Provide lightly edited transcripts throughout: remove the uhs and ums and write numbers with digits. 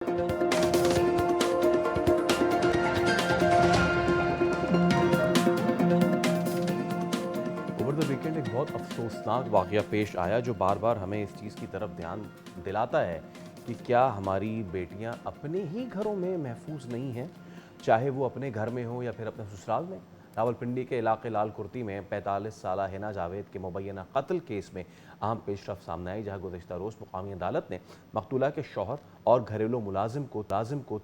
Over the weekend ایک بہت افسوسناک واقعہ پیش آیا جو بار بار ہمیں اس چیز کی طرف دھیان دلاتا ہے کہ کیا ہماری بیٹیاں اپنے ہی گھروں میں محفوظ نہیں ہیں، چاہے وہ اپنے گھر میں ہوں یا پھر اپنے سسرال میں۔ راولپنڈی کے علاقے لال کرتی میں 45 سالہ ہنا جاوید کے مبینہ قتل کیس میں اہم پیش رفت سامنے آئی، جہاں گزشتہ روز مقامی عدالت نے مقتولہ کے شوہر اور گھریلو ملازم کو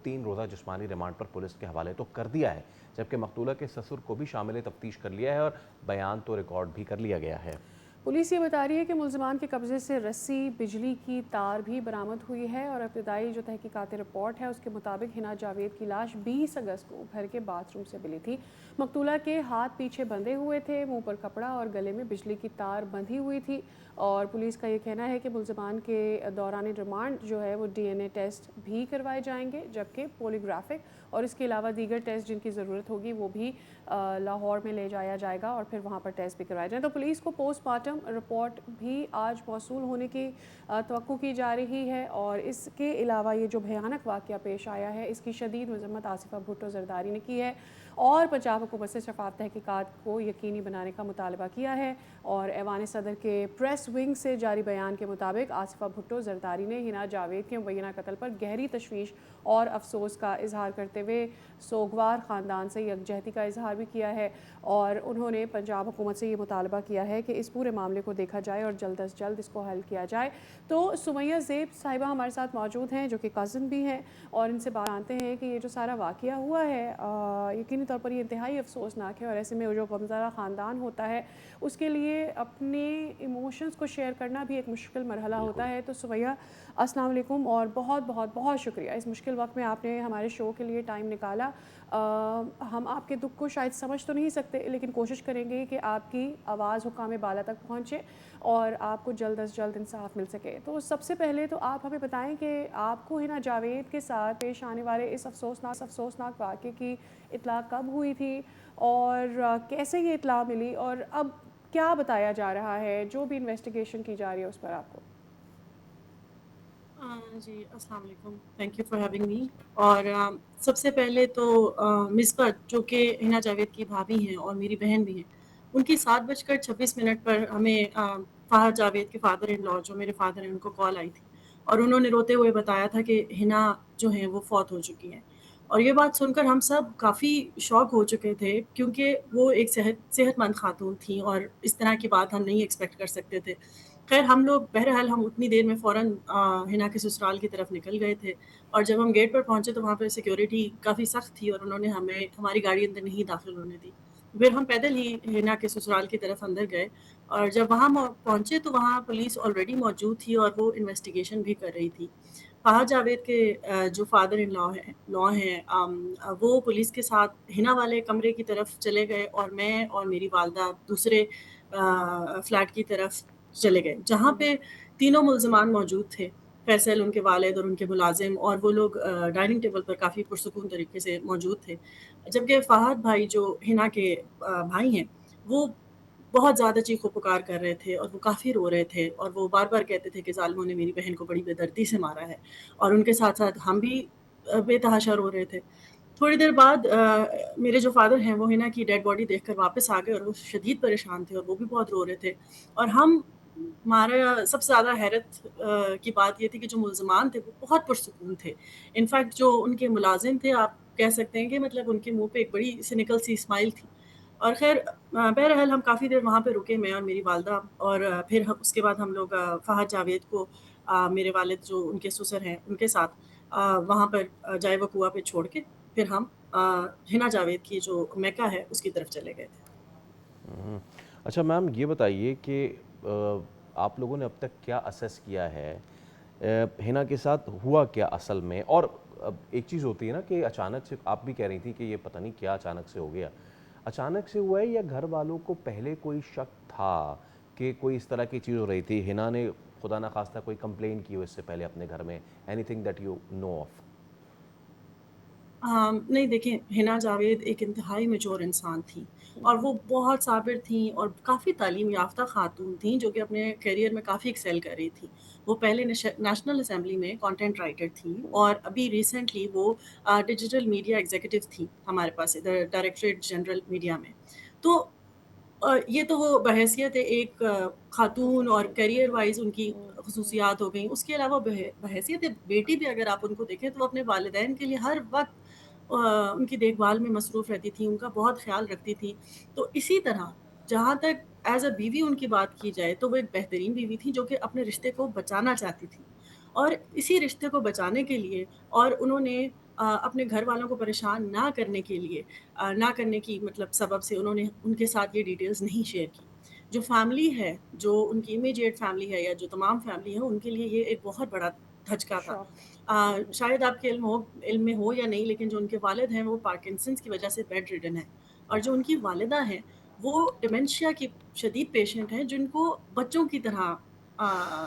3 روزہ جسمانی ریمانڈ پر پولیس کے حوالے تو کر دیا ہے، جبکہ مقتولہ کے سسر کو بھی شامل تفتیش کر لیا ہے اور بیان تو ریکارڈ بھی کر لیا گیا ہے۔ پولیس یہ بتا رہی ہے کہ ملزمان کے قبضے سے رسی، بجلی کی تار بھی برآمد ہوئی ہے اور ابتدائی جو تحقیقاتی رپورٹ ہے اس کے مطابق ہنا جاوید کی لاش 20 اگست کو گھر کے باتھ روم سے ملی تھی۔ مقتولہ کے ہاتھ پیچھے بندھے ہوئے تھے، منہ پر کپڑا اور گلے میں بجلی کی تار بندھی ہوئی تھی، اور پولیس کا یہ کہنا ہے کہ ملزمان کے دوران ریمانڈ جو ہے وہ ڈی این اے ٹیسٹ بھی کروائے جائیں گے، جبکہ پولیگرافک اور اس کے علاوہ دیگر ٹیسٹ جن کی ضرورت ہوگی وہ بھی لاہور میں لے جایا جائے گا اور پھر وہاں پر ٹیسٹ بھی کروائے جائیں۔ تو پولیس کو پوسٹ مارٹم رپورٹ بھی آج موصول ہونے کی توقع کی جا رہی ہے، اور اس کے علاوہ یہ جو بھیانک واقعہ پیش آیا ہے اس کی شدید مذمت آصفہ بھٹو زرداری نے کی ہے اور پنجاب حکومت سے شفاف تحقیقات کو یقینی بنانے کا مطالبہ کیا ہے۔ اور ایوان صدر کے پریس ونگ سے جاری بیان کے مطابق آصفہ بھٹو زرداری نے ہنا جاوید کے مبینہ قتل پر گہری تشویش اور افسوس کا اظہار کرتے ہوئے سوگوار خاندان سے یکجہتی کا اظہار بھی کیا ہے، اور انہوں نے پنجاب حکومت سے یہ مطالبہ کیا ہے کہ اس پورے معاملے کو دیکھا جائے اور جلد از جلد اس کو حل کیا جائے۔ تو سمیہ زیب صاحبہ ہمارے ساتھ موجود ہیں جو کہ کزن بھی ہیں، اور ان سے بات جانتے ہیں کہ یہ جو سارا واقعہ ہوا ہے یقینی طور پر یہ انتہائی افسوسناک ہے، اور ایسے میں جو غمزدہ خاندان ہوتا ہے اس کے لیے اپنے ایموشنز کو شیئر کرنا بھی ایک مشکل مرحلہ ہوتا ہے۔ تو سمیہ السلام علیکم، اور بہت بہت بہت شکریہ اس مشکل وقت میں آپ نے ہمارے شو کے لیے ٹائم نکالا۔ ہم آپ کے دکھ کو شاید سمجھ تو نہیں سکتے، لیکن کوشش کریں گے کہ آپ کی آواز حکام بالا تک پہنچے اور آپ کو جلد از جلد انصاف مل سکے۔ تو سب سے پہلے تو آپ ہمیں بتائیں کہ آپ کو ہنا جاوید کے ساتھ پیش آنے والے اس افسوسناک واقعے کی اطلاع کب ہوئی تھی، اور کیسے یہ اطلاع ملی، اور اب کیا بتایا جا رہا ہے جو بھی انویسٹیگیشن کی جا رہی ہے اس پر آپ کو؟ جی السلام علیکم، thank you for having me. اور سب سے پہلے تو مثبت جو کہ ہنا جاوید کی بھابھی ہیں اور میری بہن بھی ہیں، ان کی 7:26 پر ہمیں فہد جاوید کے فادر ان لا جو میرے فادر ہیں ان کو کال آئی تھی، اور انہوں نے روتے ہوئے بتایا تھا کہ ہنا جو ہیں وہ فوت ہو چکی ہیں۔ اور یہ بات سن کر ہم سب کافی شوق ہو چکے تھے، کیونکہ وہ ایک صحت مند خاتون تھیں اور اس طرح کی بات ہم نہیں ایکسپیکٹ کر سکتے تھے۔ خیر ہم لوگ بہرحال ہم اتنی دیر میں فوراً ہنا کے سسرال کی طرف نکل گئے تھے، اور جب ہم گیٹ پر پہنچے تو وہاں پہ سیکیورٹی کافی سخت تھی اور انہوں نے ہماری گاڑی اندر نہیں داخل ہونے دی۔ پھر ہم پیدل ہی ہنا کے سسرال کی طرف اندر گئے، اور جب وہاں پہنچے تو وہاں پولیس آلریڈی موجود تھی اور وہ انویسٹیگیشن بھی کر رہی تھی۔ فہد جاوید کے جو فادر ان لا ہیں وہ پولیس کے ساتھ ہنا والے کمرے کی طرف چلے گئے، اور میں اور میری والدہ دوسرے فلیٹ کی طرف چلے گئے، جہاں پہ تینوں ملزمان موجود تھے، فیصل، ان کے والد اور ان کے ملازم، اور وہ لوگ ڈائننگ ٹیبل پر کافی پرسکون طریقے سے موجود تھے۔ جبکہ فہد بھائی جو ہنا کے بھائی ہیں وہ بہت زیادہ چیخ و پکار کر رہے تھے، اور وہ کافی رو رہے تھے، اور وہ بار بار کہتے تھے کہ ظالموں نے میری بہن کو بڑی بے دردی سے مارا ہے، اور ان کے ساتھ ساتھ ہم بھی بے تحاشا رو رہے تھے۔ تھوڑی دیر بعد میرے جو فادر ہیں وہ ہنا کی ڈیڈ باڈی دیکھ کر واپس آ گئے، اور وہ شدید پریشان تھے اور وہ بھی بہت رو رہے تھے، اور ہمارا سب سے زیادہ حیرت کی بات یہ تھی کہ جو ملزمان تھے وہ بہت پرسکون تھے۔ انفیکٹ جو ان کے ملازم تھے، آپ کہہ سکتے ہیں کہ مطلب ان کے منہ پہ ایک بڑی سینیکل سی اسمائل تھی۔ اور خیر بہرحال ہم کافی دیر وہاں پہ رکے، میں اور میری والدہ، اور پھر اس کے بعد ہم لوگ فہد جاوید کو میرے والد جو ان کے سسر ہیں ان کے ساتھ وہاں پر جائے وقوع پہ چھوڑ کے پھر ہم ہنا جاوید کی جو میکہ ہے اس کی طرف چلے گئے تھے۔ اچھا میم، یہ بتائیے کہ آپ لوگوں نے اب تک کیا اسیس کیا ہے ہنا کے ساتھ ہوا کیا اصل میں؟ اور اب ایک چیز ہوتی ہے نا کہ اچانک سے، آپ بھی کہہ رہی تھی کہ یہ پتہ نہیں کیا اچانک سے ہو گیا، اچانک سے ہوا ہے یا گھر والوں کو پہلے کوئی شک تھا کہ کوئی اس طرح کی چیز ہو رہی تھی؟ ہنا نے خدا نخواستہ کوئی کمپلین کی ہو اس سے پہلے اپنے گھر میں؟ Anything that you know of? نہیں دیکھیں، حنا جاوید ایک انتہائی میچور انسان تھیں اور وہ بہت صابر تھیں اور کافی تعلیم یافتہ خاتون تھیں جو کہ اپنے کیریئر میں کافی ایکسیل کر رہی تھیں. وہ پہلے نیشنل اسمبلی میں کانٹینٹ رائٹر تھیں اور ابھی ریسنٹلی وہ ڈیجیٹل میڈیا ایگزیکٹو تھیں ہمارے پاس ڈائریکٹریٹ جنرل میڈیا میں. تو یہ تو وہ بحیثیت ایک خاتون اور پروفیشنل. کیریئر وائز ان کی خصوصیات ہو گئیں. اس کے علاوہ بحیثیت بیٹی بھی اگر آپ ان کو دیکھیں تو وہ اپنے والدین کے لیے ہر وقت ان کی دیکھ بھال میں مصروف رہتی تھیں، ان کا بہت خیال رکھتی تھیں. تو اسی طرح جہاں تک ایز اے بیوی ان کی بات کی جائے تو وہ ایک بہترین بیوی تھی جو کہ اپنے رشتے کو بچانا چاہتی تھی. اور اسی رشتے کو بچانے کے لیے اور انہوں نے اپنے گھر والوں کو پریشان نہ کرنے کے لیے نہ کرنے کی مطلب سبب سے انہوں نے ان کے ساتھ یہ ڈیٹیلز نہیں شیئر کی. جو فیملی ہے، جو ان کی امیجیٹ فیملی ہے یا جو تمام فیملی ہے، ان کے لیے یہ ایک بہت بڑا دھچکا تھا. شوق. شاید آپ کے علم میں ہو یا نہیں، لیکن جو ان کے والد ہیں وہ پارکنسنس کی وجہ سے بیڈ ریڈن ہیں اور جو ان کی والدہ ہیں وہ ڈیمنشیا کی شدید پیشنٹ ہیں جن کو بچوں کی طرح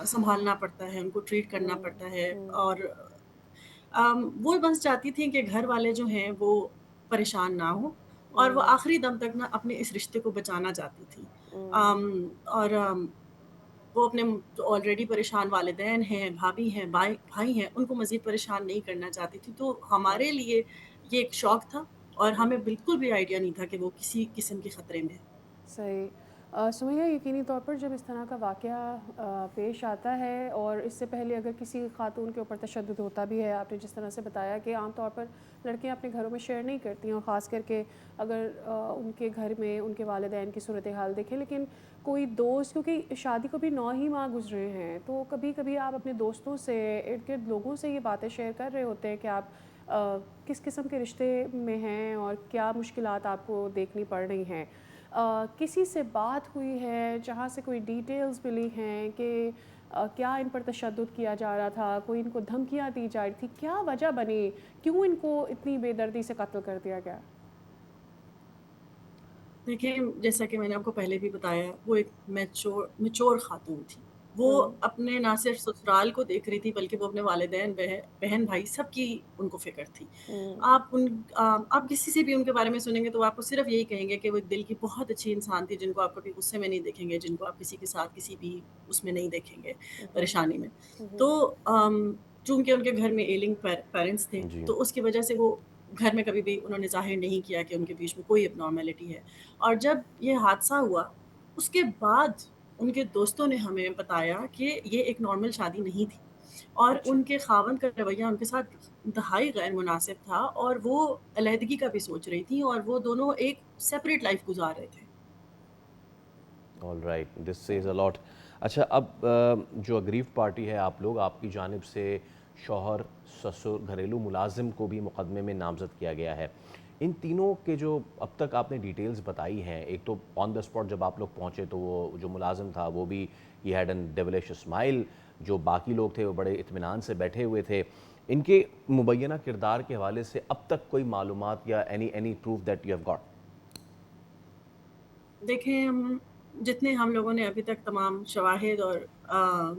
سنبھالنا پڑتا ہے، ان کو ٹریٹ کرنا پڑتا ہے. اور وہ بس چاہتی تھیں کہ گھر والے جو ہیں وہ پریشان نہ ہوں اور وہ آخری دم تک نہ اپنے اس رشتے کو بچانا چاہتی تھیں. اور وہ اپنے جو آلریڈی پریشان والدین ہیں، بھابھی ہیں، بھائی ہیں، ان کو مزید پریشان نہیں کرنا چاہتی تھی. تو ہمارے لیے یہ ایک شوق تھا اور ہمیں بالکل بھی آئیڈیا نہیں تھا کہ وہ کسی قسم کے خطرے میں ہے. صحیح. سمیہ، یقینی طور پر جب اس طرح کا واقعہ پیش آتا ہے اور اس سے پہلے اگر کسی خاتون کے اوپر تشدد ہوتا بھی ہے، آپ نے جس طرح سے بتایا کہ عام طور پر لڑکیاں اپنے گھروں میں شیئر نہیں کرتی ہیں، اور خاص کر کے اگر ان کے گھر میں ان کے والدین کی صورتحال دیکھیں. لیکن کوئی دوست، کیونکہ شادی کو بھی 9 ہی ماہ گزرے ہیں، تو کبھی کبھی آپ اپنے دوستوں سے، ارد گرد لوگوں سے یہ باتیں شیئر کر رہے ہوتے ہیں کہ آپ کس قسم کے رشتے میں ہیں اور کیا مشکلات آپ کو دیکھنی پڑ رہی ہیں. کسی سے بات ہوئی ہے جہاں سے کوئی ڈیٹیلز ملی ہیں کہ کیا ان پر تشدد کیا جا رہا تھا، کوئی ان کو دھمکیاں دی جا رہی تھی، کیا وجہ بنی، کیوں ان کو اتنی بے دردی سے قتل کر دیا گیا؟ دیکھیں، جیسا کہ میں نے آپ کو پہلے بھی بتایا، وہ ایک میچور خاتون تھی. وہ اپنے نہ صرف سسرال کو دیکھ رہی تھی بلکہ وہ اپنے والدین، بہن بھائی سب کی ان کو فکر تھی. آپ کسی سے بھی ان کے بارے میں سنیں گے تو آپ کو صرف یہی کہیں گے کہ وہ ایک دل کی بہت اچھی انسان تھی جن کو آپ کبھی غصے میں نہیں دیکھیں گے، جن کو آپ کسی کے ساتھ کسی بھی اس میں نہیں دیکھیں گے، پریشانی میں. تو چونکہ ان کے گھر میں ایلنگ پیرنٹس تھے جی. تو اس کی وجہ سے وہ گھر میں کبھی بھی انہوں نے ظاہر نہیں کیا کہ ان کے بیچ میں کوئی اب نارمیلٹی ہے. اور جب یہ حادثہ ہوا اس کے بعد ان کے دوستوں نے ہمیں بتایا کہ یہ ایک نارمل شادی نہیں تھی اور اچھا. ان کے خاوند کا رویہ ان کے ساتھ انتہائی غیر مناسب تھا اور وہ علیحدگی کا بھی سوچ رہی تھیں اور وہ دونوں ایک سیپریٹ لائف گزار رہے تھے. آل رائٹ، دس سیز اے لاٹ. اچھا، اب جو اگریو پارٹی ہے آپ لوگ، آپ کی جانب سے شوہر، سسر، گھریلو ملازم کو بھی مقدمے میں نامزد کیا گیا ہے. ان تینوں کے جو اب تک آپ نے ڈیٹیلز بتائی ہیں، ایک تو آن دا اسپاٹ جب آپ لوگ پہنچے تو وہ جو ملازم تھا وہ بھی ہی ہیڈ این ڈیولیش اسمائل، جو باقی لوگ تھے وہ بڑے اطمینان سے بیٹھے ہوئے تھے. ان کے مبینہ کردار کے حوالے سے اب تک کوئی معلومات یا any proof that you have got? دیکھیں، جتنے ہم لوگوں نے ابھی تک تمام شواہد اور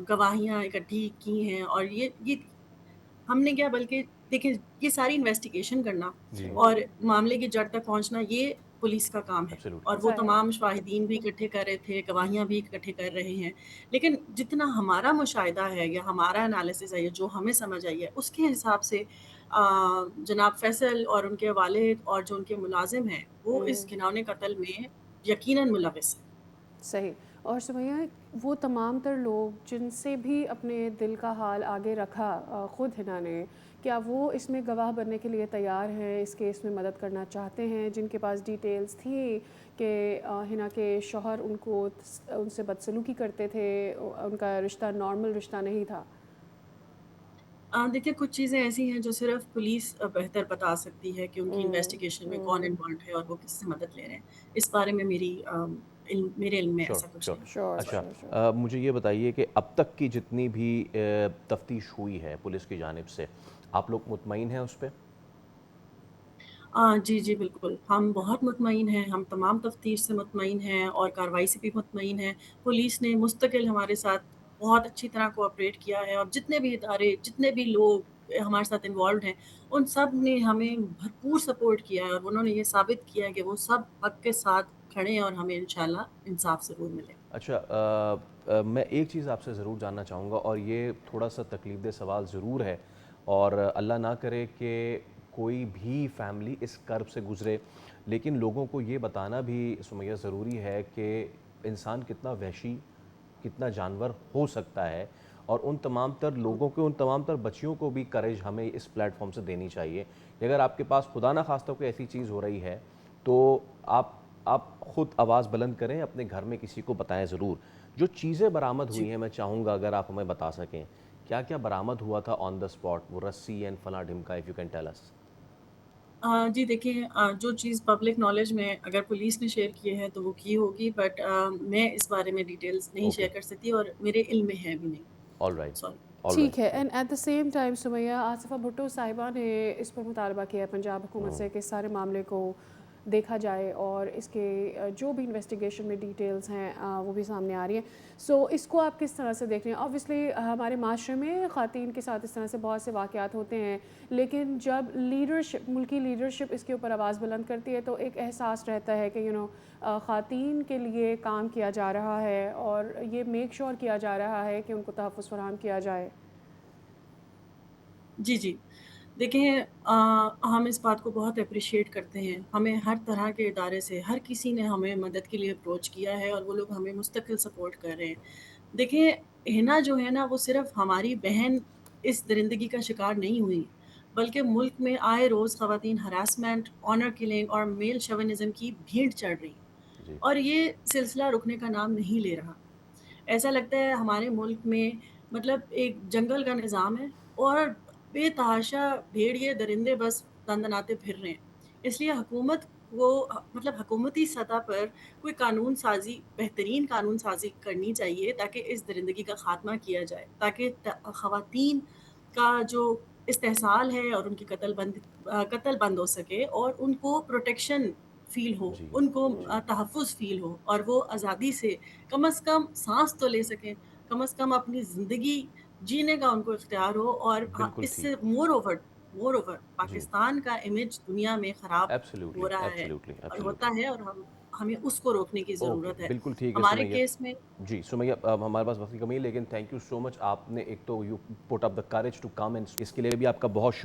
گواہیاں اکٹھی کی ہیں اور یہ ہم نے کیا بلکہ دیکھیں یہ ساری انویسٹیگیشن کرنا جی. اور معاملے کی جڑ تک پہنچنا یہ پولیس کا کام ہے ایبسلیوٹلی. اور وہ ظاہر ہے. تمام شاہدین بھی اکٹھے کر رہے تھے، گواہیاں بھی اکٹھے کر رہے ہیں. لیکن جتنا ہمارا مشاہدہ ہے یا ہمارا انالیسس ہے یا جو ہمیں سمجھ آئی ہے اس کے حساب سے جناب فیصل اور ان کے والد اور جو ان کے ملازم ہیں وہ اس گھناؤنے قتل میں یقیناً ملوث ہیں. صحیح. اور سمیہ، وہ تمام تر لوگ جن سے بھی اپنے دل کا حال آگے رکھا خود حنا نے، کیا وہ اس میں گواہ بننے کے لیے تیار ہیں، اس کیس میں مدد کرنا چاہتے ہیں، جن کے پاس ڈیٹیلز تھی کہ حنا کے شوہر ان سے بدسلوکی کرتے تھے، ان کا رشتہ نارمل رشتہ نہیں تھا؟ دیکھیے، کچھ چیزیں ایسی ہیں جو صرف پولیس بہتر بتا سکتی ہے کہ ان کی انویسٹیگیشن میں کون انوالوڈ ہے اور وہ کس سے مدد لے رہے ہیں. اس بارے میں میرے علم میں شور ایسا کچھ شور. نہیں. شور اچھا، شور شور. مجھے یہ بتائیے کہ اب تک کی جتنی بھی تفتیش ہوئی ہے پولیس کی جانب سے، آپ لوگ مطمئن ہیں اس پہ؟ جی جی بالکل، ہم بہت مطمئن ہیں، ہم تمام تفتیش سے مطمئن ہیں اور کارروائی سے بھی مطمئن ہیں. پولیس نے مستقل ہمارے ساتھ بہت اچھی طرح کوآپریٹ کیا ہے اور جتنے بھی ادارے، جتنے بھی لوگ ہمارے ساتھ انوالوڈ ہیں، ان سب نے ہمیں بھرپور سپورٹ کیا ہے، اور انہوں نے یہ ثابت کیا ہے کہ وہ سب حق کے ساتھ کھڑے ہیں اور ہمیں انشاءاللہ انصاف ضرور ملے گا۔ اچھا، میں ایک چیز آپ سے ضرور جاننا چاہوں گا، اور یہ تھوڑا سا تکلیف دہ سوال ضرور ہے، اور اللہ نہ کرے کہ کوئی بھی فیملی اس کرب سے گزرے، لیکن لوگوں کو یہ بتانا بھی سمیہ ضروری ہے کہ انسان کتنا وحشی، کتنا جانور ہو سکتا ہے، اور ان تمام تر لوگوں کو، ان تمام تر بچیوں کو بھی کریج ہمیں اس پلیٹ فارم سے دینی چاہیے کہ اگر آپ کے پاس خدا نہ خواستہ کوئی ایسی چیز ہو رہی ہے تو آپ خود آواز بلند کریں، اپنے گھر میں کسی کو بتائیں ضرور۔ جو چیزیں برآمد جی ہوئی ہیں میں چاہوں گا اگر آپ ہمیں بتا سکیں کیا کیا برآمد ہوا تھا آن دا اسپاٹ، وہ رسی اینڈ فلاں ڈھمکا، if you can tell us. جی دیکھیں، جو چیز پبلک نالج میں اگر پولیس نے شیئر کی ہے تو وہ کی ہوگی، بٹ میں اس بارے میں ڈیٹیلز نہیں اوکے، شیئر کر سکتی اور میرے علم میں ہے بھی نہیں۔ All right, sorry. آل ٹھیک ہے، right. And at the same time Sumaiya, Asifa Bhutto صاحبہ نے اس پر مطالبہ کیا ہے پنجاب حکومت سے کہ سارے معاملے کو دیکھا جائے اور اس کے جو بھی انویسٹیگیشن میں ڈیٹیلز ہیں وہ بھی سامنے آ رہی ہیں۔ سو اس کو آپ کس طرح سے دیکھ رہے ہیں؟ اوبویسلی ہمارے معاشرے میں خواتین کے ساتھ اس طرح سے بہت سے واقعات ہوتے ہیں، لیکن جب لیڈرشپ، ملکی لیڈرشپ اس کے اوپر آواز بلند کرتی ہے تو ایک احساس رہتا ہے کہ خواتین کے لیے کام کیا جا رہا ہے اور یہ میک شور کیا جا رہا ہے کہ ان کو تحفظ فراہم کیا جائے۔ جی جی، دیکھیں، ہم اس بات کو بہت اپریشیٹ کرتے ہیں، ہمیں ہر طرح کے ادارے سے ہر کسی نے ہمیں مدد کے لیے اپروچ کیا ہے اور وہ لوگ ہمیں مستقل سپورٹ کر رہے ہیں۔ دیکھیں، ہنا جو ہے نا وہ صرف ہماری بہن اس درندگی کا شکار نہیں ہوئی، بلکہ ملک میں آئے روز خواتین ہراسمنٹ، آنر کلنگ اور میل شوونزم کی بھیڑ چڑھ رہی ہیں، جی اور یہ سلسلہ رکنے کا نام نہیں لے رہا۔ ایسا لگتا ہے ہمارے ملک میں مطلب ایک جنگل کا نظام ہے اور بے تحاشا بھیڑیے درندے بس دندناتے پھر رہے ہیں۔ اس لیے حکومت کو مطلب حکومتی سطح پر کوئی قانون سازی، بہترین قانون سازی کرنی چاہیے تاکہ اس درندگی کا خاتمہ کیا جائے، تاکہ خواتین کا جو استحصال ہے اور ان کی قتل بند ہو سکے اور ان کو پروٹیکشن فیل ہو، جی ان کو جی، تحفظ فیل ہو، اور وہ آزادی سے کم از کم سانس تو لے سکیں، کم از کم اپنی زندگی جینے کا ان کو اختیار ہو۔ اور بالکل اس سے ٹھیک، مور اوور جی، پاکستان کا امیج دنیا میں خراب ایبسلیوٹلی ہو رہا ہے ایبسلیوٹلی اور ہوتا ایبسلیوٹلی۔ ہے، اور ہمیں اس کو روکنے کی اوکے، ضرورت ہے۔ بالکل ٹھیک ہے ہمارے سمیہ۔ کیس میں جی سمیہ، اب ہمارے پاس وقت کی کمی ہے، لیکن تھینک یو سو مچ، آپ نے ایک تو you put up the courage to come, and اس کے لیے بھی آپ کا بہت